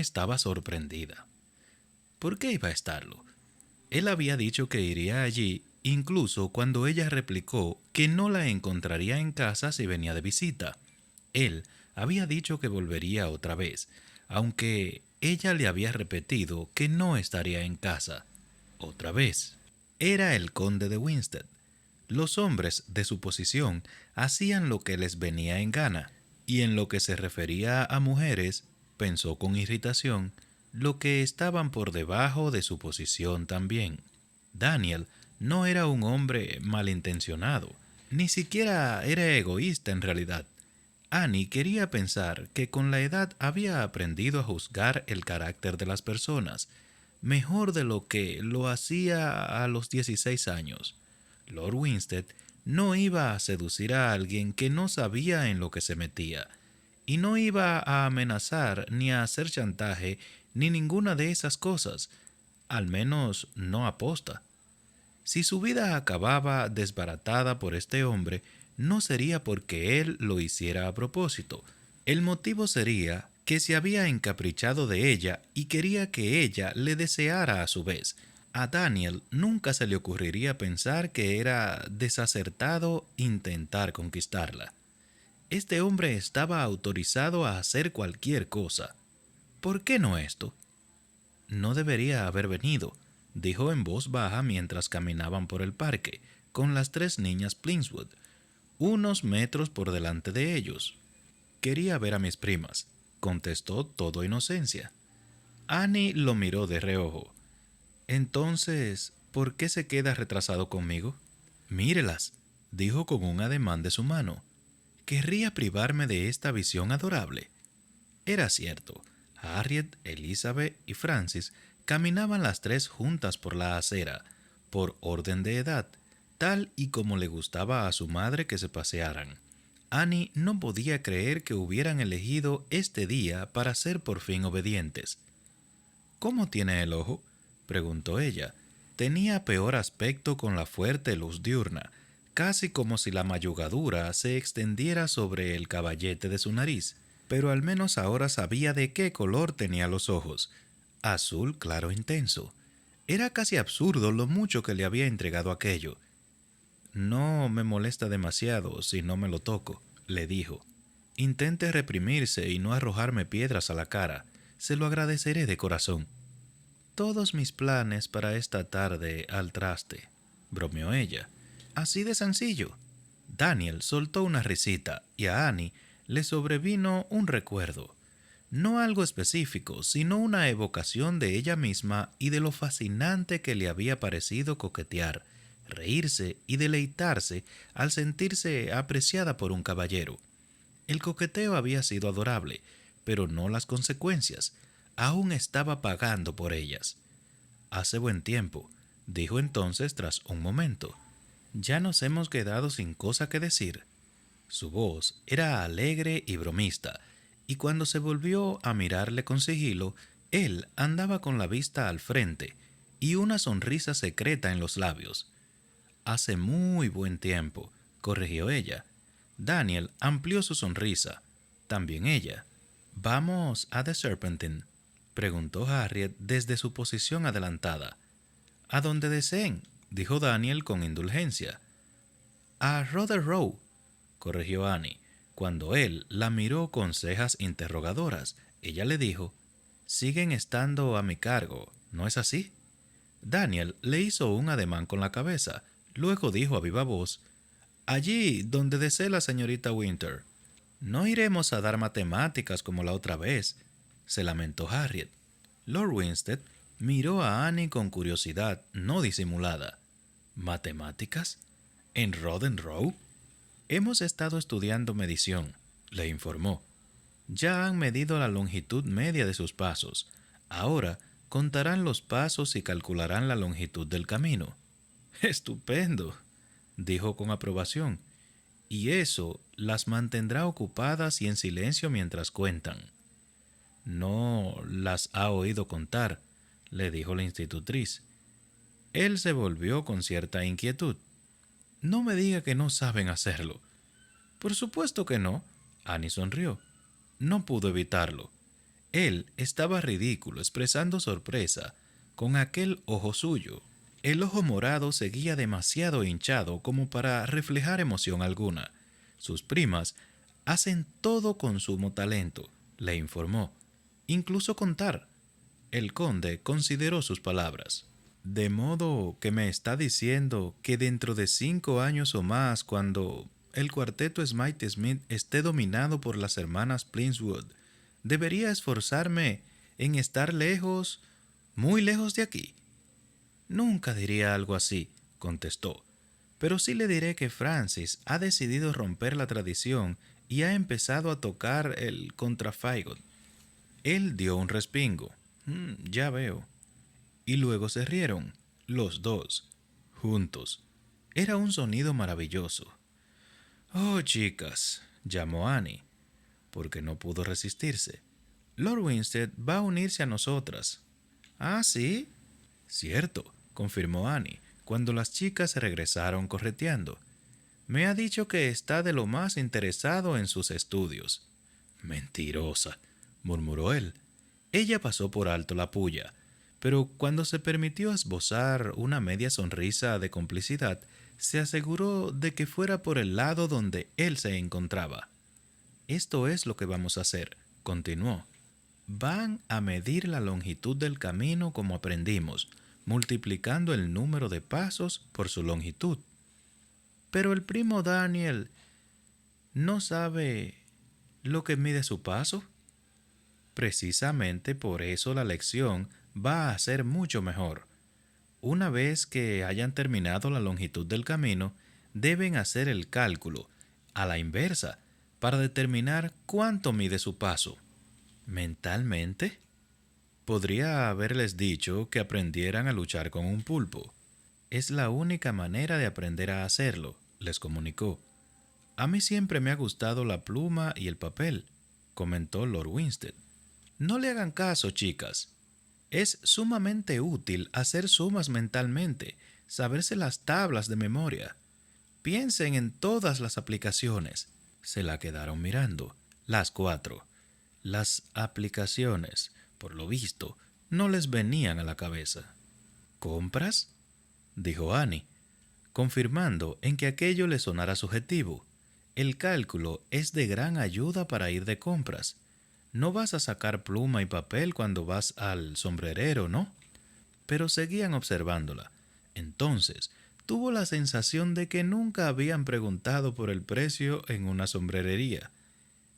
estaba sorprendida. ¿Por qué iba a estarlo? Él había dicho que iría allí, incluso cuando ella replicó que no la encontraría en casa si venía de visita. Él había dicho que volvería otra vez, aunque ella le había repetido que no estaría en casa. Otra vez. Era el conde de Winstead. Los hombres de su posición hacían lo que les venía en gana, y en lo que se refería a mujeres, pensó con irritación, lo que estaban por debajo de su posición también. Daniel no era un hombre malintencionado, ni siquiera era egoísta en realidad. Annie quería pensar que con la edad había aprendido a juzgar el carácter de las personas, mejor de lo que lo hacía a los 16 años. Lord Winstead no iba a seducir a alguien que no sabía en lo que se metía, y no iba a amenazar ni a hacer chantaje ni ninguna de esas cosas, al menos no aposta. Si su vida acababa desbaratada por este hombre, no sería porque él lo hiciera a propósito. El motivo sería que se había encaprichado de ella y quería que ella le deseara a su vez. A Daniel nunca se le ocurriría pensar que era desacertado intentar conquistarla. Este hombre estaba autorizado a hacer cualquier cosa. ¿Por qué no esto? No debería haber venido, dijo en voz baja mientras caminaban por el parque, con las tres niñas Plainswood, unos metros por delante de ellos. Quería ver a mis primas, contestó todo inocencia. Annie lo miró de reojo. Entonces, ¿por qué se queda retrasado conmigo? Mírelas, dijo con un ademán de su mano. ¿Querría privarme de esta visión adorable? Era cierto. Harriet, Elizabeth y Francis caminaban las tres juntas por la acera, por orden de edad, tal y como le gustaba a su madre que se pasearan. Annie no podía creer que hubieran elegido este día para ser por fin obedientes. ¿Cómo tiene el ojo?, preguntó ella. Tenía peor aspecto con la fuerte luz diurna, casi como si la mayugadura se extendiera sobre el caballete de su nariz, pero al menos ahora sabía de qué color tenía los ojos. Azul claro intenso. Era casi absurdo lo mucho que le había entregado aquello. No me molesta demasiado si no me lo toco, le dijo. Intente reprimirse y no arrojarme piedras a la cara. Se lo agradeceré de corazón. Todos mis planes para esta tarde al traste, bromeó ella. Así de sencillo. Daniel soltó una risita y a Annie le sobrevino un recuerdo. No algo específico, sino una evocación de ella misma y de lo fascinante que le había parecido coquetear, reírse y deleitarse al sentirse apreciada por un caballero. El coqueteo había sido adorable, pero no las consecuencias. Aún estaba pagando por ellas. Hace buen tiempo, dijo entonces tras un momento. Ya nos hemos quedado sin cosa que decir. Su voz era alegre y bromista, y cuando se volvió a mirarle con sigilo, él andaba con la vista al frente y una sonrisa secreta en los labios. Hace muy buen tiempo, corrigió ella. Daniel amplió su sonrisa. También ella. ¿Vamos a The Serpentine?, preguntó Harriet desde su posición adelantada. A donde deseen, dijo Daniel con indulgencia. A Rother Row, corrigió Annie. Cuando él la miró con cejas interrogadoras, ella le dijo, siguen estando a mi cargo, ¿no es así? Daniel le hizo un ademán con la cabeza. Luego dijo a viva voz, allí donde desee la señorita Winter. No iremos a dar matemáticas como la otra vez, se lamentó Harriet. Lord Winstead miró a Annie con curiosidad no disimulada. ¿Matemáticas? ¿En Roden Row? Hemos estado estudiando medición, le informó. Ya han medido la longitud media de sus pasos. Ahora contarán los pasos y calcularán la longitud del camino. Estupendo, dijo con aprobación. Y eso las mantendrá ocupadas y en silencio mientras cuentan. No las ha oído contar, le dijo la institutriz. Él se volvió con cierta inquietud. No me diga que no saben hacerlo. Por supuesto que no, Annie sonrió. No pudo evitarlo. Él estaba ridículo, expresando sorpresa, con aquel ojo suyo. El ojo morado seguía demasiado hinchado como para reflejar emoción alguna. Sus primas hacen todo con sumo talento, le informó, incluso contar. El conde consideró sus palabras. De modo que me está diciendo que dentro de 5 años o más, cuando el cuarteto Smite Smith esté dominado por las hermanas Plinthwood, debería esforzarme en estar lejos, muy lejos de aquí. Nunca diría algo así, contestó, pero sí le diré que Francis ha decidido romper la tradición y ha empezado a tocar el contrafagot. Él dio un respingo. Ya veo. Y luego se rieron, los dos, juntos. Era un sonido maravilloso. Oh, chicas, llamó Annie, porque no pudo resistirse. Lord Winstead va a unirse a nosotras. ¿Ah, sí? Cierto, confirmó Annie, cuando las chicas regresaron correteando. Me ha dicho que está de lo más interesado en sus estudios. Mentirosa, murmuró él. Ella pasó por alto la puya, pero cuando se permitió esbozar una media sonrisa de complicidad, se aseguró de que fuera por el lado donde él se encontraba. Esto es lo que vamos a hacer, continuó. Van a medir la longitud del camino como aprendimos, multiplicando el número de pasos por su longitud. Pero el primo Daniel no sabe lo que mide su paso. Precisamente por eso la lección va a ser mucho mejor. Una vez que hayan terminado la longitud del camino, deben hacer el cálculo, a la inversa, para determinar cuánto mide su paso. ¿Mentalmente? Podría haberles dicho que aprendieran a luchar con un pulpo. Es la única manera de aprender a hacerlo, les comunicó. A mí siempre me ha gustado la pluma y el papel, comentó Lord Winstead. No le hagan caso, chicas. Es sumamente útil hacer sumas mentalmente, saberse las tablas de memoria. Piensen en todas las aplicaciones. Se la quedaron mirando, las cuatro. Las aplicaciones, por lo visto, no les venían a la cabeza. ¿Compras?, dijo Annie, confirmando en que aquello le sonara subjetivo. El cálculo es de gran ayuda para ir de compras. No vas a sacar pluma y papel cuando vas al sombrerero, ¿no? Pero seguían observándola. Entonces, tuvo la sensación de que nunca habían preguntado por el precio en una sombrerería,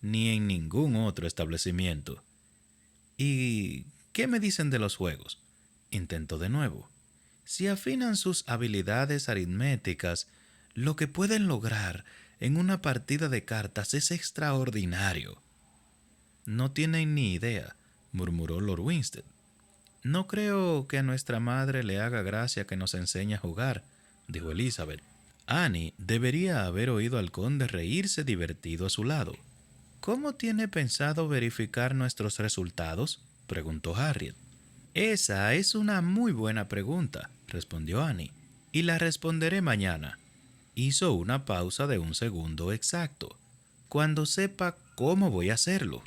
ni en ningún otro establecimiento. ¿Y qué me dicen de los juegos?, intentó de nuevo. Si afinan sus habilidades aritméticas, lo que pueden lograr en una partida de cartas es extraordinario. No tienen ni idea, murmuró Lord Winstead. No creo que a nuestra madre le haga gracia que nos enseñe a jugar, dijo Elizabeth. Annie debería haber oído al conde reírse divertido a su lado. ¿Cómo tiene pensado verificar nuestros resultados?, preguntó Harriet. Esa es una muy buena pregunta, respondió Annie, y la responderé mañana. Hizo una pausa de 1 segundo exacto. Cuando sepa cómo voy a hacerlo.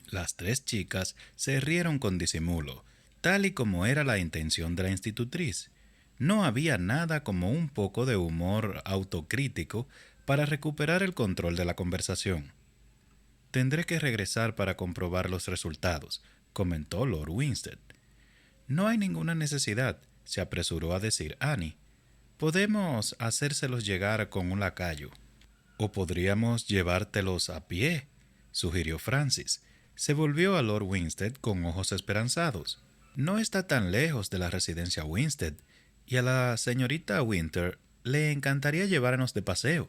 Las tres chicas se rieron con disimulo, tal y como era la intención de la institutriz. No había nada como un poco de humor autocrítico para recuperar el control de la conversación. Tendré que regresar para comprobar los resultados, comentó Lord Winstead. No hay ninguna necesidad, se apresuró a decir Annie. Podemos hacérselos llegar con un lacayo. O podríamos llevártelos a pie, sugirió Francis. Se volvió a Lord Winstead con ojos esperanzados. No está tan lejos de la residencia Winstead, y a la señorita Winter le encantaría llevarnos de paseo.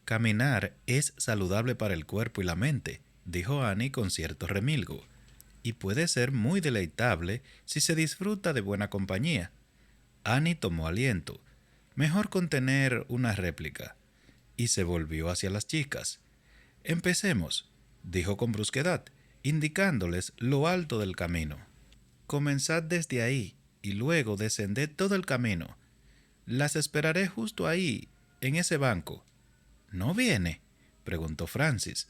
Caminar es saludable para el cuerpo y la mente, dijo Annie con cierto remilgo, y puede ser muy deleitable si se disfruta de buena compañía. Annie tomó aliento, mejor contener una réplica, y se volvió hacia las chicas. Empecemos, dijo con brusquedad, indicándoles lo alto del camino. Comenzad desde ahí, y luego descended todo el camino. Las esperaré justo ahí, en ese banco. ¿No viene?, preguntó Francis.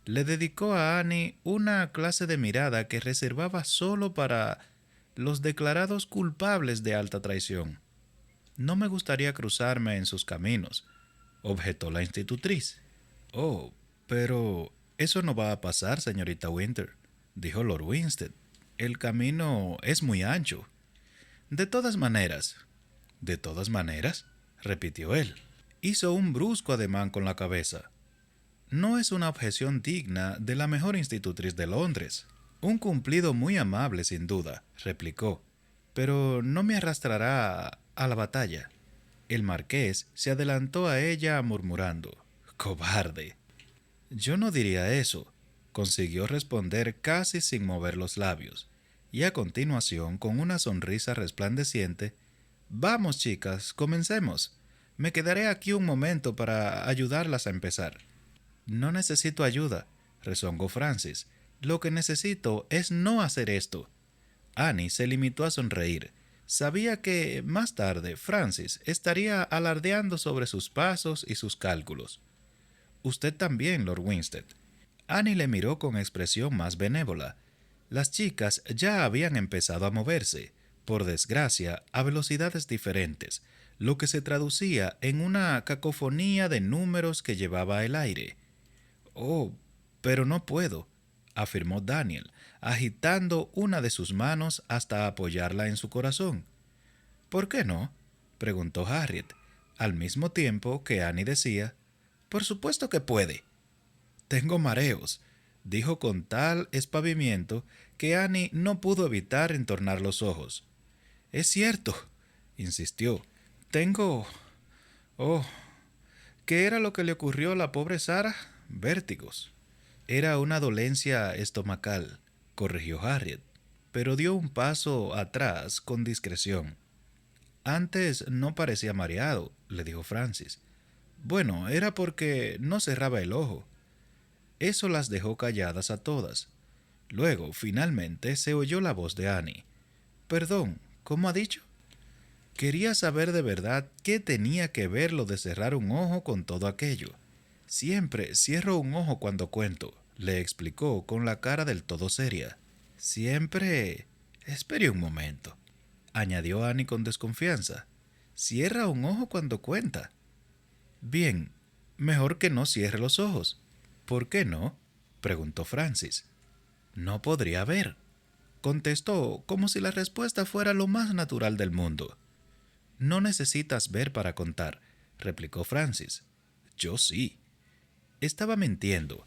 Le dedicó a Annie una clase de mirada que reservaba solo para los declarados culpables de alta traición. No me gustaría cruzarme en sus caminos, objetó la institutriz. Oh, pero eso no va a pasar, señorita Winter, dijo Lord Winstead. El camino es muy ancho. De todas maneras. ¿De todas maneras? Repitió él. Hizo un brusco ademán con la cabeza. No es una objeción digna de la mejor institutriz de Londres. Un cumplido muy amable, sin duda, replicó, pero no me arrastrará a la batalla. El marqués se adelantó a ella murmurando, «Cobarde». Yo no diría eso, consiguió responder casi sin mover los labios, y a continuación, con una sonrisa resplandeciente, «Vamos, chicas, comencemos. Me quedaré aquí un momento para ayudarlas a empezar». «No necesito ayuda», rezongó Francis. «Lo que necesito es no hacer esto». Annie se limitó a sonreír. Sabía que, más tarde, Francis estaría alardeando sobre sus pasos y sus cálculos. «Usted también, Lord Winstead». Annie le miró con expresión más benévola. Las chicas ya habían empezado a moverse, por desgracia, a velocidades diferentes, lo que se traducía en una cacofonía de números que llevaba el aire. «Oh, pero no puedo», afirmó Daniel, agitando una de sus manos hasta apoyarla en su corazón. «¿Por qué no?», preguntó Harriet, al mismo tiempo que Annie decía, «Por supuesto que puede». «Tengo mareos», dijo con tal espavimiento que Annie no pudo evitar entornar los ojos. «Es cierto», insistió, «tengo... Oh, ¿qué era lo que le ocurrió a la pobre Sarah? Vértigos». «Era una dolencia estomacal», corrigió Harriet, pero dio un paso atrás con discreción. «Antes no parecía mareado», le dijo Francis. «Bueno, era porque no cerraba el ojo». Eso las dejó calladas a todas. Luego, finalmente, se oyó la voz de Annie. «Perdón, ¿cómo ha dicho?» Quería saber de verdad qué tenía que ver lo de cerrar un ojo con todo aquello. «Siempre cierro un ojo cuando cuento», le explicó con la cara del todo seria. «Siempre... Espere un momento», añadió Annie con desconfianza. «Cierra un ojo cuando cuenta». «Bien, mejor que no cierre los ojos». «¿Por qué no?», preguntó Francis. «No podría ver», contestó como si la respuesta fuera lo más natural del mundo. «No necesitas ver para contar», replicó Francis. «Yo sí». Estaba mintiendo.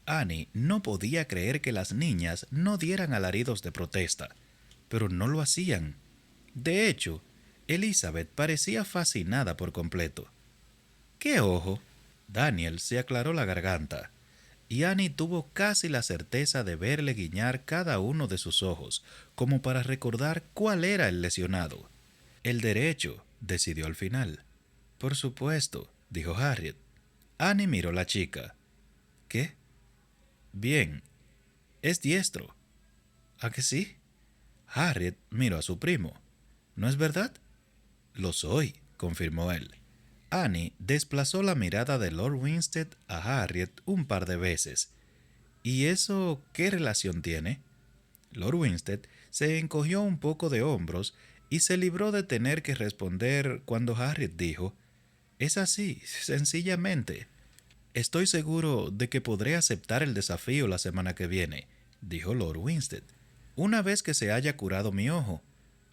Annie no podía creer que las niñas no dieran alaridos de protesta, pero no lo hacían. De hecho, Elizabeth parecía fascinada por completo. «¿Qué ojo?». Daniel se aclaró la garganta, y Annie tuvo casi la certeza de verle guiñar cada uno de sus ojos, como para recordar cuál era el lesionado. «El derecho», decidió al final. «Por supuesto», dijo Harriet. Annie miró a la chica. «¿Qué?». «Bien, es diestro». «¿A que sí?». Harriet miró a su primo. «¿No es verdad?». «Lo soy», confirmó él. Annie desplazó la mirada de Lord Winstead a Harriet un par de veces. «¿Y eso qué relación tiene?». Lord Winstead se encogió un poco de hombros y se libró de tener que responder cuando Harriet dijo, «Es así, sencillamente». «Estoy seguro de que podré aceptar el desafío la semana que viene», dijo Lord Winstead, «una vez que se haya curado mi ojo.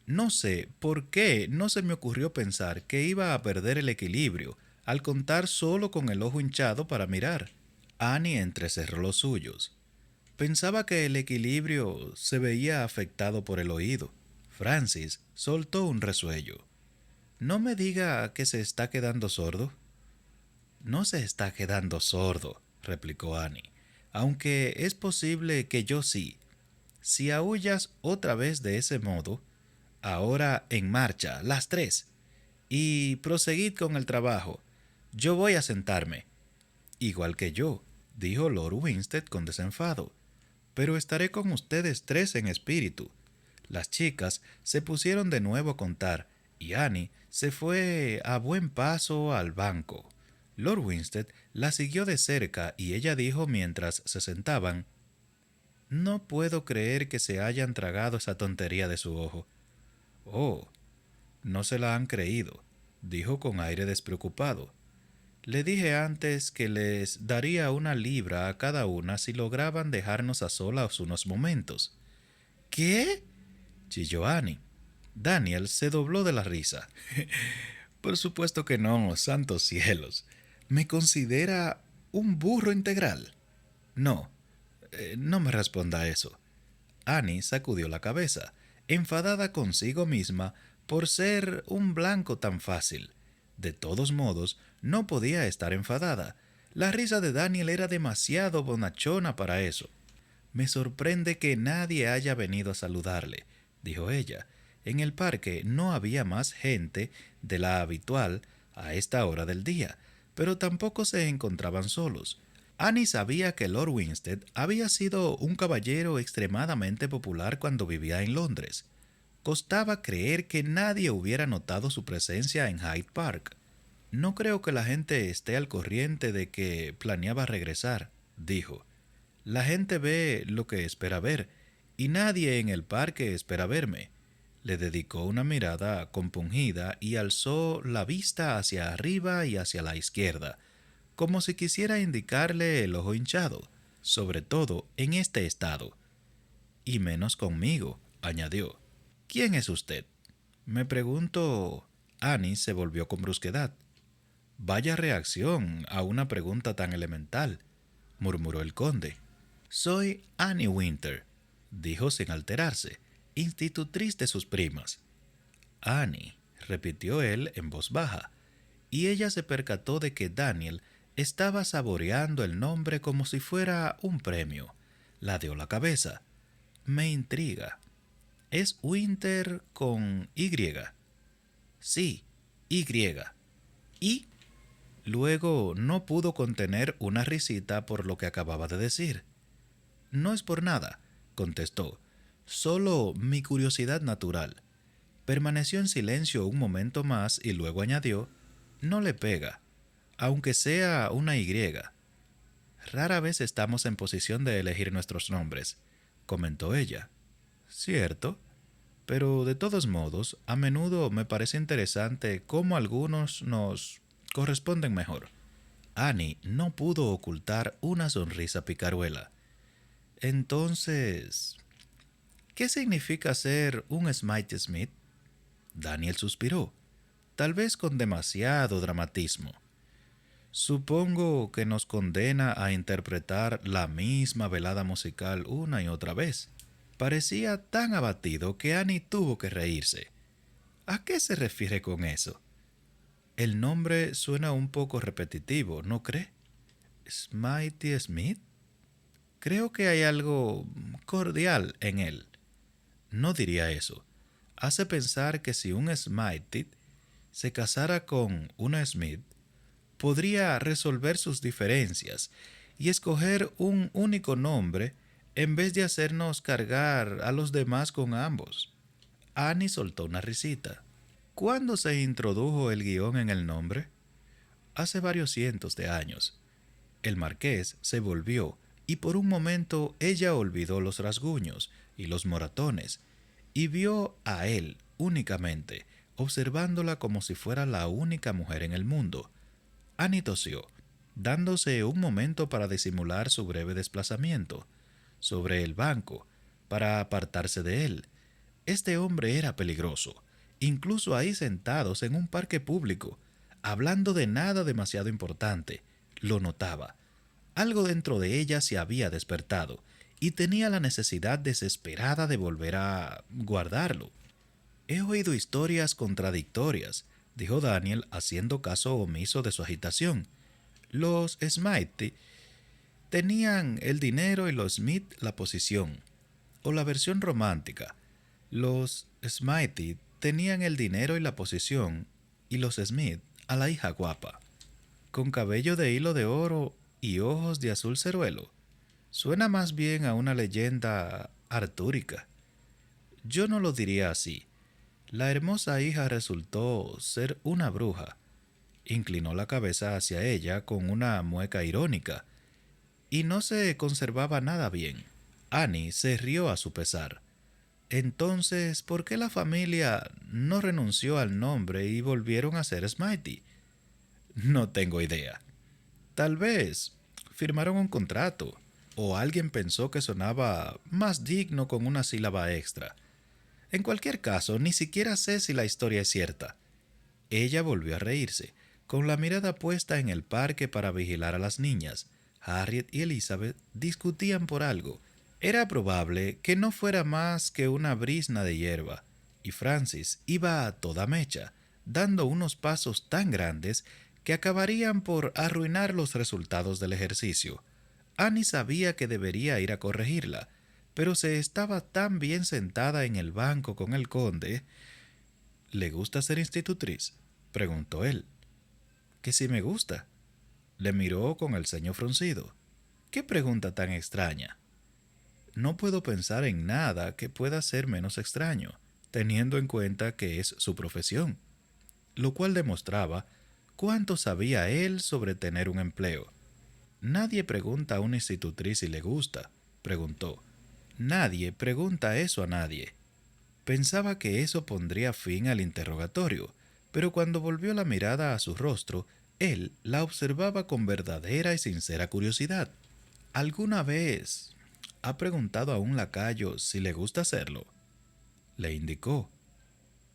No sé por qué no se me ocurrió pensar que iba a perder el equilibrio al contar solo con el ojo hinchado para mirar». Annie entrecerró los suyos. Pensaba que el equilibrio se veía afectado por el oído. Francis soltó un resuello. «No me diga que se está quedando sordo». «No se está quedando sordo», replicó Annie, «aunque es posible que yo sí. Si aúllas otra vez de ese modo, ahora en marcha, las tres, y proseguid con el trabajo. Yo voy a sentarme». «Igual que yo», dijo Lord Winstead con desenfado, «pero estaré con ustedes tres en espíritu». Las chicas se pusieron de nuevo a contar y Annie se fue a buen paso al banco. Lord Winstead la siguió de cerca y ella dijo mientras se sentaban: «No puedo creer que se hayan tragado esa tontería de su ojo». «Oh, no se la han creído», dijo con aire despreocupado. «Le dije antes que les daría 1 libra a cada una si lograban dejarnos a solas unos momentos». «¿Qué?», chilló Annie. Daniel se dobló de la risa. «Por supuesto que no, santos cielos. ¿Me considera un burro integral?» «No, no me responda eso». Annie sacudió la cabeza, enfadada consigo misma por ser un blanco tan fácil. De todos modos, no podía estar enfadada. La risa de Daniel era demasiado bonachona para eso. «Me sorprende que nadie haya venido a saludarle», dijo ella. En el parque no había más gente de la habitual a esta hora del día, pero tampoco se encontraban solos. Annie sabía que Lord Winstead había sido un caballero extremadamente popular cuando vivía en Londres. Costaba creer que nadie hubiera notado su presencia en Hyde Park. «No creo que la gente esté al corriente de que planeaba regresar», dijo. «La gente ve lo que espera ver, y nadie en el parque espera verme». Le dedicó una mirada compungida y alzó la vista hacia arriba y hacia la izquierda, como si quisiera indicarle el ojo hinchado, sobre todo en este estado. «Y menos conmigo», añadió. «¿Quién es usted?». «Me pregunto». Annie se volvió con brusquedad. «Vaya reacción a una pregunta tan elemental», murmuró el conde. «Soy Annie Winter», dijo sin alterarse, «institutriz de sus primas». «Annie», repitió él en voz baja, y ella se percató de que Daniel estaba saboreando el nombre como si fuera un premio. Ladeó la cabeza. «Me intriga. ¿Es Winter con Y?». «Sí, Y». «Y?». Luego no pudo contener una risita por lo que acababa de decir. «No es por nada», contestó. «Solo mi curiosidad natural». Permaneció en silencio un momento más y luego añadió: «No le pega, aunque sea una Y». «Rara vez estamos en posición de elegir nuestros nombres», comentó ella. «Cierto, pero de todos modos, a menudo me parece interesante cómo algunos nos corresponden mejor». Annie no pudo ocultar una sonrisa picaruela. «Entonces, ¿qué significa ser un Smythe Smith?». Daniel suspiró, tal vez con demasiado dramatismo. «Supongo que nos condena a interpretar la misma velada musical una y otra vez». Parecía tan abatido que Annie tuvo que reírse. «¿A qué se refiere con eso?». «El nombre suena un poco repetitivo, ¿no cree?». «Smythe Smith. Creo que hay algo cordial en él». «No diría eso. Hace pensar que si un Smythe se casara con una Smith, podría resolver sus diferencias y escoger un único nombre en vez de hacernos cargar a los demás con ambos». Annie soltó una risita. «¿Cuándo se introdujo el guión en el nombre?». «Hace varios cientos de años». El marqués se volvió y por un momento ella olvidó los rasguños y los moratones y vio a él únicamente, observándola como si fuera la única mujer en el mundo. Annie tosió, dándose un momento para disimular su breve desplazamiento sobre el banco, para apartarse de él. Este hombre era peligroso, incluso ahí sentados en un parque público, hablando de nada demasiado importante. Lo notaba. Algo dentro de ella se había despertado y tenía la necesidad desesperada de volver a guardarlo. «He oído historias contradictorias», dijo Daniel, haciendo caso omiso de su agitación. «Los Smythe tenían el dinero y los Smith la posición». O la versión romántica: «Los Smythe tenían el dinero y la posición, y los Smith a la hija guapa, con cabello de hilo de oro y ojos de azul ceruelo». Suena más bien a una leyenda artúrica. Yo no lo diría así. La hermosa hija resultó ser una bruja. Inclinó la cabeza hacia ella con una mueca irónica, y no se conservaba nada bien. Annie se rió a su pesar. Entonces, ¿por qué la familia no renunció al nombre y volvieron a ser Smitey? No tengo idea. Tal vez firmaron un contrato, o alguien pensó que sonaba más digno con una sílaba extra. En cualquier caso, ni siquiera sé si la historia es cierta. Ella volvió a reírse, con la mirada puesta en el parque para vigilar a las niñas. Harriet y Elizabeth discutían por algo. Era probable que no fuera más que una brizna de hierba, y Francis iba a toda mecha, dando unos pasos tan grandes que acabarían por arruinar los resultados del ejercicio. Annie sabía que debería ir a corregirla, pero se estaba tan bien sentada en el banco con el conde. ¿Le gusta ser institutriz?, preguntó él. Que si me gusta. Le miró con el ceño fruncido. ¿Qué pregunta tan extraña? No puedo pensar en nada que pueda ser menos extraño, teniendo en cuenta que es su profesión, lo cual demostraba cuánto sabía él sobre tener un empleo. Nadie pregunta a una institutriz si le gusta, preguntó. Nadie pregunta eso a nadie. Pensaba que eso pondría fin al interrogatorio, pero cuando volvió la mirada a su rostro, él la observaba con verdadera y sincera curiosidad. ¿Alguna vez ha preguntado a un lacayo si le gusta hacerlo? Le indicó.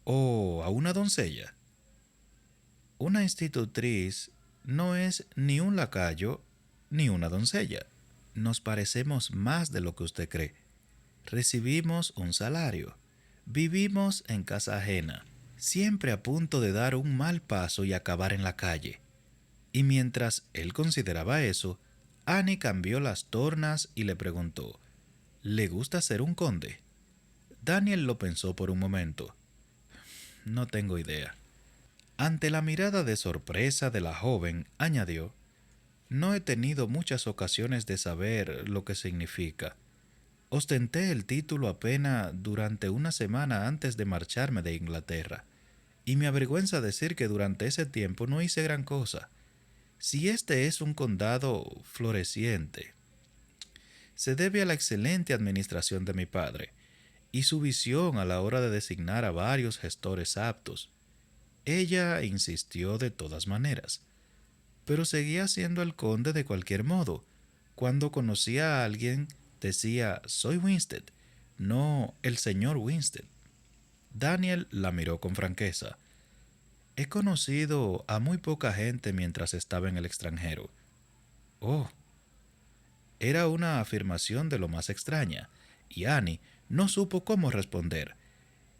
¿O a una doncella? Una institutriz no es ni un lacayo ni una doncella. Nos parecemos más de lo que usted cree. Recibimos un salario. Vivimos en casa ajena, siempre a punto de dar un mal paso y acabar en la calle. Y mientras él consideraba eso, Annie cambió las tornas y le preguntó, ¿le gusta ser un conde? Daniel lo pensó por un momento. No tengo idea. Ante la mirada de sorpresa de la joven, añadió, no he tenido muchas ocasiones de saber lo que significa. Ostenté el título apenas durante una semana antes de marcharme de Inglaterra, y me avergüenza decir que durante ese tiempo no hice gran cosa. Si este es un condado floreciente, se debe a la excelente administración de mi padre y su visión a la hora de designar a varios gestores aptos. Ella insistió de todas maneras, pero seguía siendo el conde de cualquier modo. Cuando conocía a alguien, decía, soy Winstead, no el señor Winstead. Daniel la miró con franqueza. He conocido a muy poca gente mientras estaba en el extranjero. Oh, era una afirmación de lo más extraña, y Annie no supo cómo responder.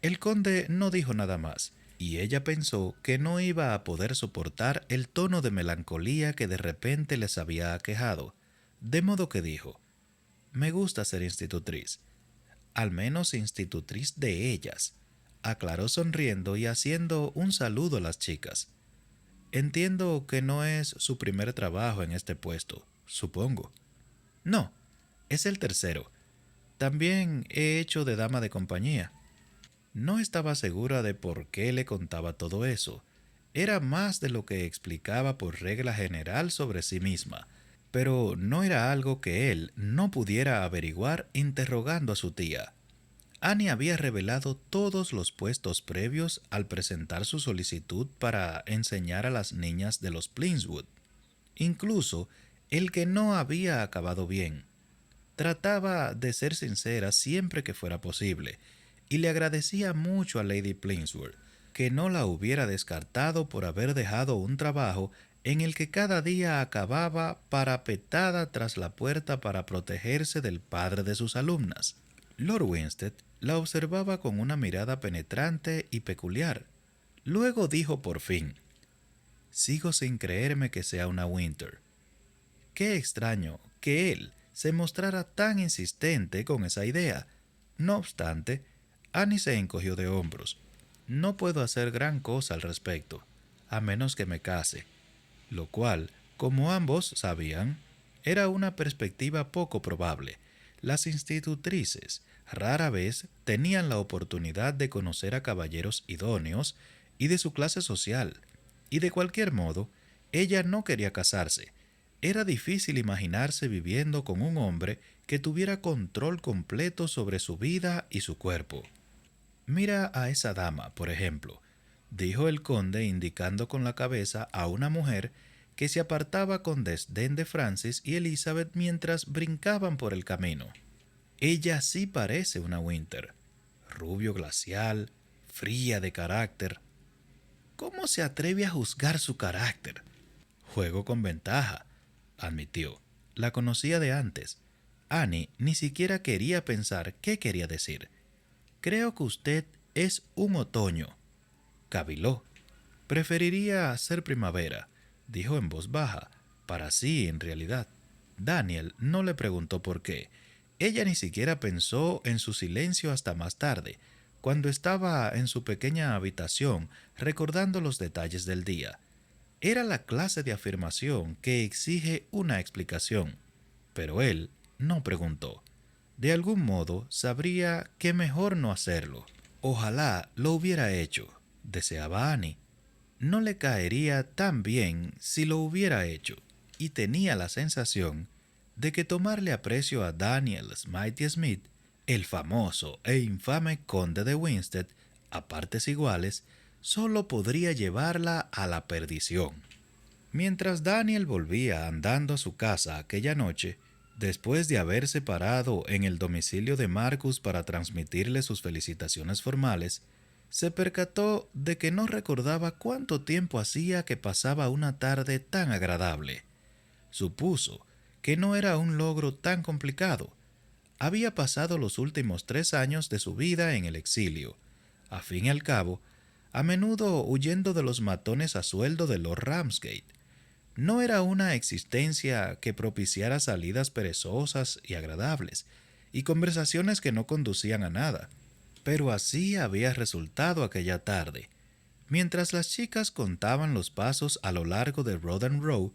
El conde no dijo nada más, y ella pensó que no iba a poder soportar el tono de melancolía que de repente les había aquejado, de modo que dijo, me gusta ser institutriz, al menos institutriz de ellas, aclaró sonriendo y haciendo un saludo a las chicas. Entiendo que no es su primer trabajo en este puesto, supongo. No, es el tercero. También he hecho de dama de compañía. No estaba segura de por qué le contaba todo eso. Era más de lo que explicaba por regla general sobre sí misma, pero no era algo que él no pudiera averiguar interrogando a su tía. Annie había revelado todos los puestos previos al presentar su solicitud para enseñar a las niñas de los Plainswood, incluso el que no había acabado bien. Trataba de ser sincera siempre que fuera posible, y le agradecía mucho a Lady Plainswood que no la hubiera descartado por haber dejado un trabajo en el que cada día acababa parapetada tras la puerta para protegerse del padre de sus alumnas. Lord Winstead la observaba con una mirada penetrante y peculiar. Luego dijo por fin, sigo sin creerme que sea una Winter. Qué extraño que él se mostrara tan insistente con esa idea. No obstante, Annie se encogió de hombros. No puedo hacer gran cosa al respecto, a menos que me case, lo cual, como ambos sabían, era una perspectiva poco probable. Las institutrices rara vez tenían la oportunidad de conocer a caballeros idóneos y de su clase social. Y de cualquier modo, ella no quería casarse. Era difícil imaginarse viviendo con un hombre que tuviera control completo sobre su vida y su cuerpo. Mira a esa dama, por ejemplo, dijo el conde indicando con la cabeza a una mujer que se apartaba con desdén de Francis y Elizabeth mientras brincaban por el camino. Ella sí parece una Winter, rubio glacial, fría de carácter. ¿Cómo se atreve a juzgar su carácter? Juego con ventaja, admitió. La conocía de antes. Annie ni siquiera quería pensar qué quería decir. Creo que usted es un otoño. Caviló. Preferiría ser primavera, dijo en voz baja, para sí en realidad. Daniel no le preguntó por qué. Ella ni siquiera pensó en su silencio hasta más tarde, cuando estaba en su pequeña habitación recordando los detalles del día. Era la clase de afirmación que exige una explicación, pero él no preguntó. De algún modo sabría que mejor no hacerlo. Ojalá lo hubiera hecho, deseaba Annie. No le caería tan bien si lo hubiera hecho, y tenía la sensación de que tomarle aprecio a Daniel Smitey Smith, el famoso e infame conde de Winstead, a partes iguales, solo podría llevarla a la perdición. Mientras Daniel volvía andando a su casa aquella noche, después de haberse parado en el domicilio de Marcus para transmitirle sus felicitaciones formales, se percató de que no recordaba cuánto tiempo hacía que pasaba una tarde tan agradable. Supuso que no era un logro tan complicado. Había pasado los últimos 3 años de su vida en el exilio, a fin y al cabo, a menudo huyendo de los matones a sueldo de Lord Ramsgate. No era una existencia que propiciara salidas perezosas y agradables, y conversaciones que no conducían a nada. Pero así había resultado aquella tarde. Mientras las chicas contaban los pasos a lo largo de Roden Row,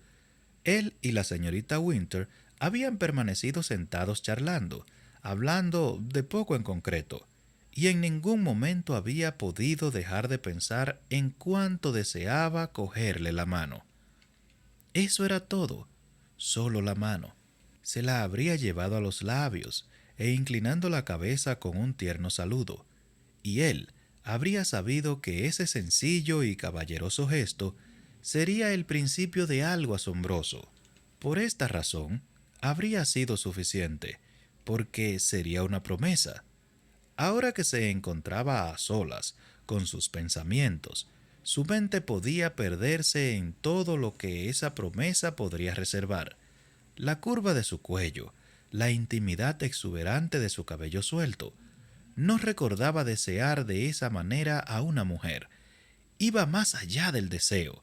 él y la señorita Winter habían permanecido sentados charlando, hablando de poco en concreto, y en ningún momento había podido dejar de pensar en cuánto deseaba cogerle la mano. Eso era todo, solo la mano. Se la habría llevado a los labios e inclinando la cabeza con un tierno saludo, y él habría sabido que ese sencillo y caballeroso gesto sería el principio de algo asombroso. Por esta razón, habría sido suficiente, porque sería una promesa. Ahora que se encontraba a solas con sus pensamientos, su mente podía perderse en todo lo que esa promesa podría reservar. La curva de su cuello, la intimidad exuberante de su cabello suelto. No recordaba desear de esa manera a una mujer. Iba más allá del deseo.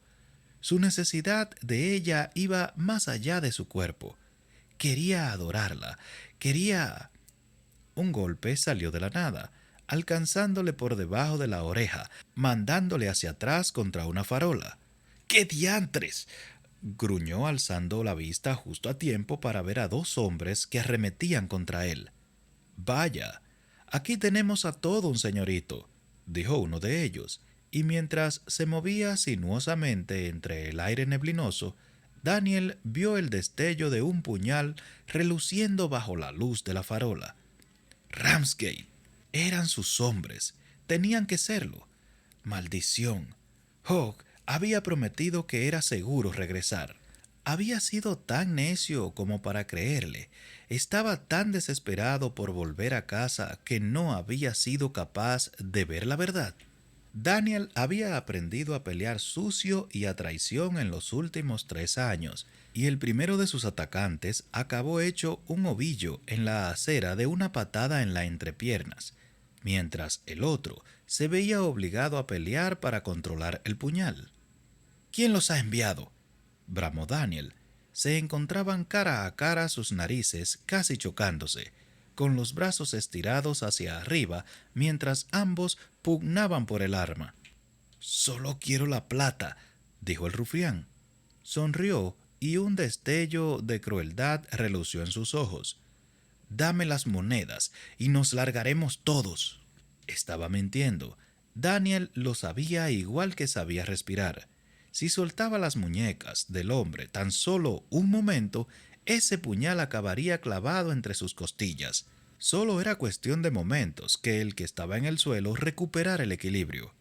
Su necesidad de ella iba más allá de su cuerpo. Quería adorarla. Quería... Un golpe salió de la nada, alcanzándole por debajo de la oreja, mandándole hacia atrás contra una farola. ¡Qué diantres! Gruñó alzando la vista justo a tiempo para ver a 2 hombres que arremetían contra él. Vaya, aquí tenemos a todo un señorito, dijo uno de ellos, y mientras se movía sinuosamente entre el aire neblinoso, Daniel vio el destello de un puñal reluciendo bajo la luz de la farola. Ramsgate. Eran sus hombres. Tenían que serlo. Maldición. Hawke había prometido que era seguro regresar. Había sido tan necio como para creerle. Estaba tan desesperado por volver a casa que no había sido capaz de ver la verdad. Daniel había aprendido a pelear sucio y a traición en los últimos 3 años, y el primero de sus atacantes acabó hecho un ovillo en la acera de una patada en la entrepiernas, mientras el otro se veía obligado a pelear para controlar el puñal. ¿Quién los ha enviado?, bramó Daniel. Se encontraban cara a cara sus narices casi chocándose, con los brazos estirados hacia arriba mientras ambos pugnaban por el arma. «Solo quiero la plata», dijo el rufián. Sonrió y un destello de crueldad relució en sus ojos. «Dame las monedas y nos largaremos todos». Estaba mintiendo. Daniel lo sabía igual que sabía respirar. Si soltaba las muñecas del hombre tan solo un momento, ese puñal acabaría clavado entre sus costillas. Solo era cuestión de momentos que el que estaba en el suelo recuperara el equilibrio.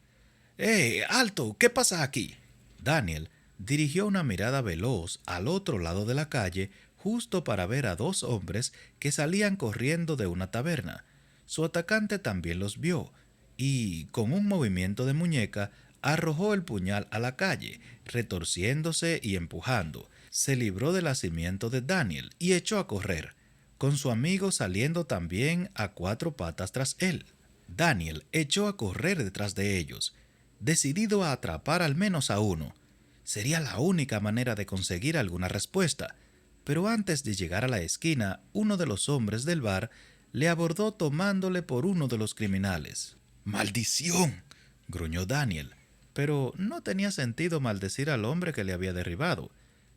¡Alto! ¿Qué pasa aquí? Daniel dirigió una mirada veloz al otro lado de la calle justo para ver a dos hombres que salían corriendo de una taberna. Su atacante también los vio y, con un movimiento de muñeca, arrojó el puñal a la calle, retorciéndose y empujando. Se libró del asimiento de Daniel y echó a correr, con su amigo saliendo también a cuatro patas tras él. Daniel echó a correr detrás de ellos, decidido a atrapar al menos a uno. Sería la única manera de conseguir alguna respuesta, pero antes de llegar a la esquina, uno de los hombres del bar le abordó tomándole por uno de los criminales. ¡Maldición!, gruñó Daniel, pero no tenía sentido maldecir al hombre que le había derribado.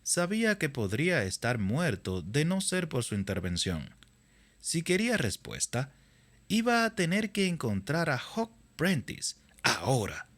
Sabía que podría estar muerto de no ser por su intervención. Si quería respuesta, iba a tener que encontrar a Huck Prentice ahora.